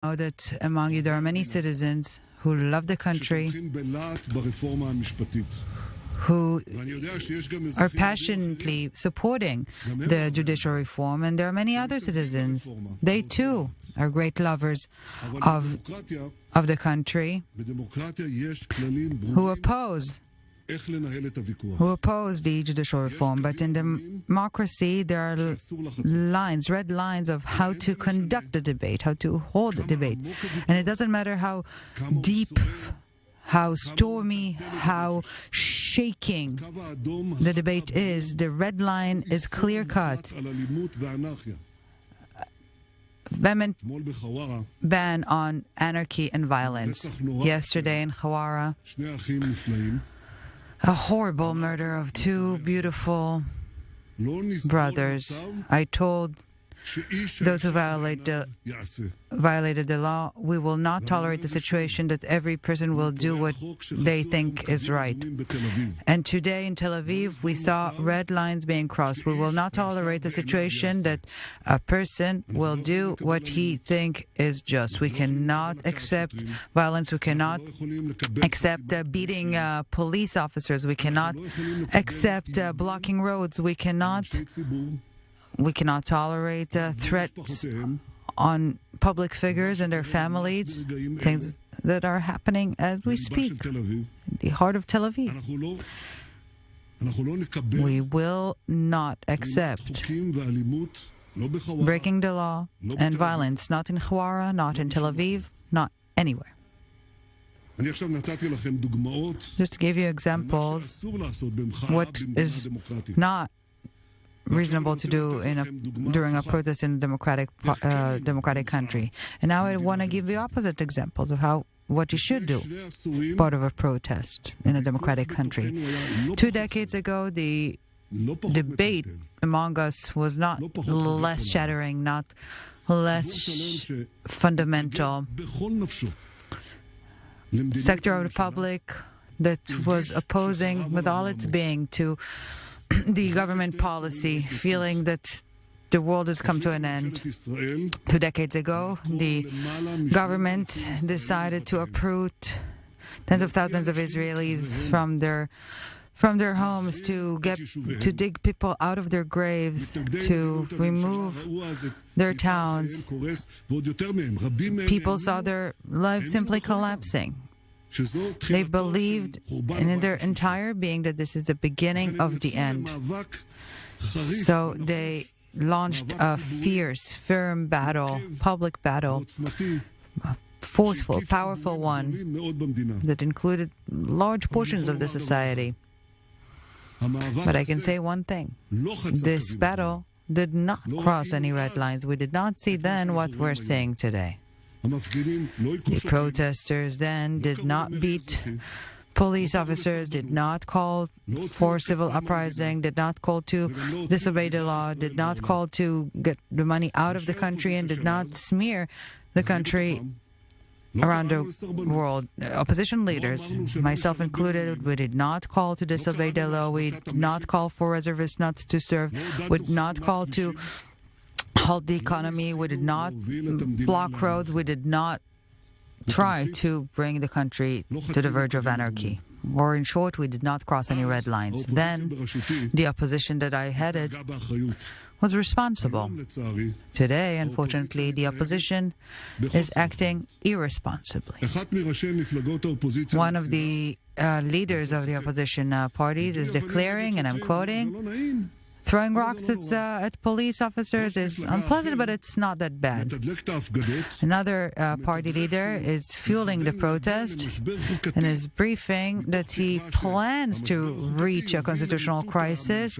know that among you there are many citizens who love the country, who are passionately supporting the judicial reform, and there are many other citizens. They too are great lovers of the country, who oppose the judicial reform. But in democracy, there are lines, red lines of how to conduct the debate, how to hold the debate. And it doesn't matter how deep, how stormy, how shaking the debate is, the red line is clear-cut. Vehement ban on anarchy and violence. Yesterday in Hawara, a horrible murder of two beautiful brothers. I told those who violated the law, we will not tolerate the situation that every person will do what they think is right. And today in Tel Aviv, we saw red lines being crossed. We will not tolerate the situation that a person will do what he thinks is just. We cannot accept violence. We cannot accept beating police officers. We cannot accept blocking roads. We cannot tolerate threats on public figures and their families, things that are happening as we speak, in the heart of Tel Aviv. We will not accept breaking the law and violence, not in Hawara, not in Tel Aviv, not anywhere. Just to give you examples, what is not reasonable to do during a protest in a democratic country. And now I want to give you opposite examples of what you should do part of a protest in a democratic country. 2 decades ago, the debate among us was not less shattering, not less fundamental. Sector of the public that was opposing with all its being to the government policy, feeling that the world has come to an end. 2 decades ago, the government decided to uproot tens of thousands of Israelis from their homes, to dig people out of their graves, to remove their towns. People saw their lives simply collapsing. They believed in their entire being that this is the beginning of the end. So they launched a fierce, firm battle, public battle, a forceful, powerful one that included large portions of the society. But I can say one thing. This battle did not cross any red lines. We did not see then what we're seeing today. The protesters then did not beat police officers, did not call for civil uprising, did not call to disobey the law, did not call to get the money out of the country, and did not smear the country around the world. Opposition leaders, myself included, we did not call to disobey the law, we did not call for reservists not to serve, we did not call to halt the economy, we did not block roads, we did not try to bring the country to the verge of anarchy. Or in short, we did not cross any red lines. Then, the opposition that I headed was responsible. Today, unfortunately, the opposition is acting irresponsibly. One of the leaders of the opposition parties is declaring, and I'm quoting, throwing rocks at police officers is unpleasant, but it's not that bad. Another party leader is fueling the protest and is briefing that he plans to reach a constitutional crisis,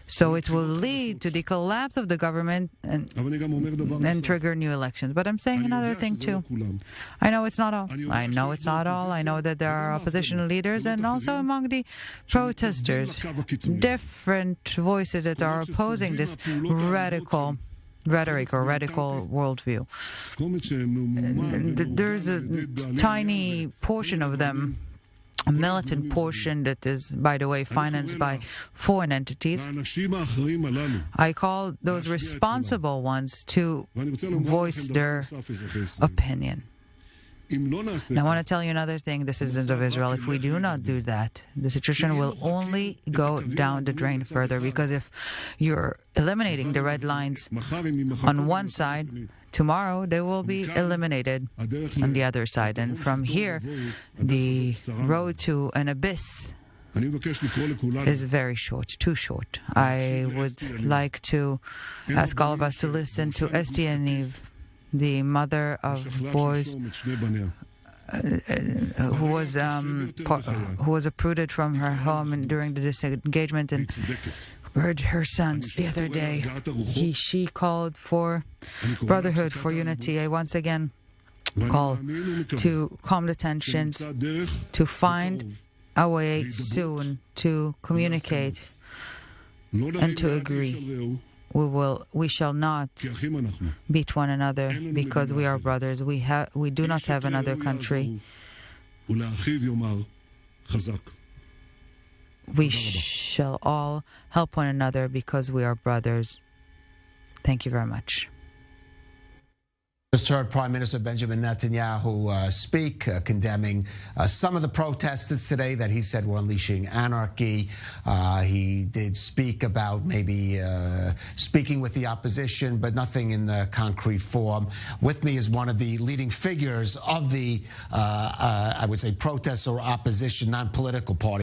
so it will lead to the collapse of the government and trigger new elections. But I'm saying another thing too. I know it's not all. I know that there are opposition leaders and also among the protesters different voices that are opposing this radical rhetoric or radical worldview. There's a tiny portion of them a militant portion that is, by the way, financed by foreign entities. I call those responsible ones to voice their opinion. And I want to tell you another thing, the citizens of Israel. If we do not do that, the situation will only go down the drain further, because if you're eliminating the red lines on one side, tomorrow they will be eliminated on the other side. And from here, the road to an abyss is very short, too short. I would like to ask all of us to listen to Esti and Eve, the mother of boys who was uprooted from her home during the disengagement and heard her sons the other day. She called for brotherhood, for unity. I once again call to calm the tensions, to find a way soon to communicate and to agree. We shall not beat one another, because we are brothers. We do not have another country. We shall all help one another because we are brothers. Thank you very much. Just heard Prime Minister Benjamin Netanyahu speak, condemning some of the protesters today that he said were unleashing anarchy. He did speak about maybe speaking with the opposition, but nothing in the concrete form. With me is one of the leading figures of the, I would say, protest or opposition, non-political party.